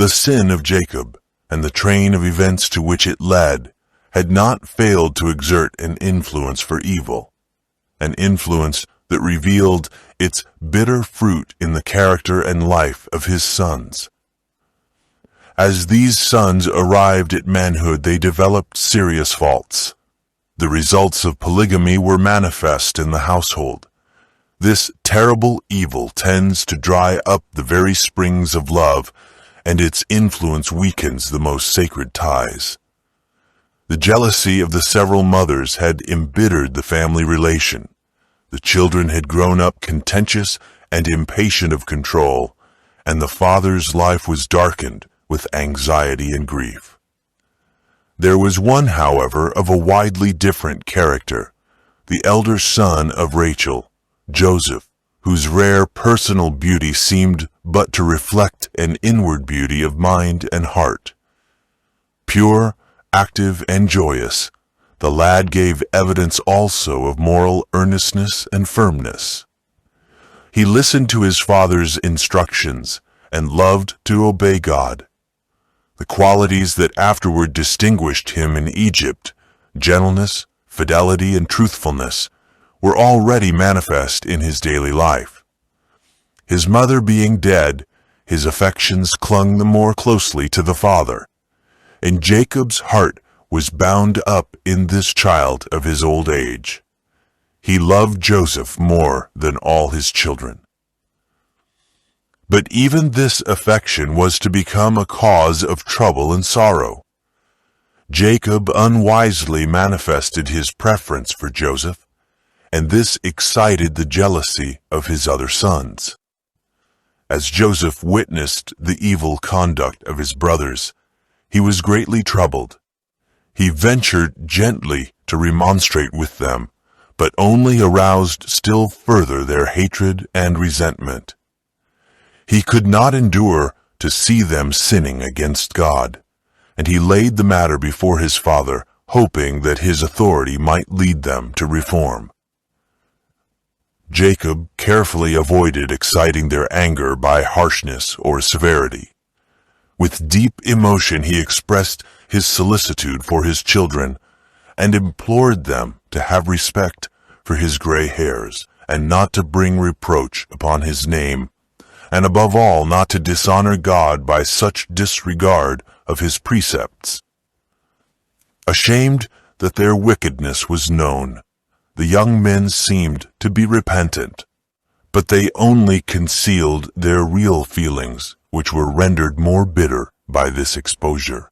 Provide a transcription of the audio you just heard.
The sin of Jacob, and the train of events to which it led, had not failed to exert an influence for evil, an influence that revealed its bitter fruit in the character and life of his sons. As these sons arrived at manhood, they developed serious faults. The results of polygamy were manifest in the household. This terrible evil tends to dry up the very springs of love, and its influence weakens the most sacred ties. The jealousy of the several mothers had embittered the family relation. The children had grown up contentious and impatient of control, and the father's life was darkened with anxiety and grief. There was one, however, of a widely different character, the elder son of Rachel, Joseph, whose rare personal beauty seemed but to reflect an inward beauty of mind and heart. Pure, active, and joyous, the lad gave evidence also of moral earnestness and firmness. He listened to his father's instructions and loved to obey God. The qualities that afterward distinguished him in Egypt, gentleness, fidelity, and truthfulness, were already manifest in his daily life. His mother being dead, his affections clung the more closely to the father, and Jacob's heart was bound up in this child of his old age. He loved Joseph more than all his children. But even this affection was to become a cause of trouble and sorrow. Jacob unwisely manifested his preference for Joseph, and this excited the jealousy of his other sons. As Joseph witnessed the evil conduct of his brothers, he was greatly troubled. He ventured gently to remonstrate with them, but only aroused still further their hatred and resentment. He could not endure to see them sinning against God, and he laid the matter before his father, hoping that his authority might lead them to reform. Jacob carefully avoided exciting their anger by harshness or severity. With deep emotion he expressed his solicitude for his children and implored them to have respect for his gray hairs and not to bring reproach upon his name, and above all not to dishonor God by such disregard of his precepts. Ashamed that their wickedness was known, the young men seemed to be repentant, but they only concealed their real feelings, which were rendered more bitter by this exposure.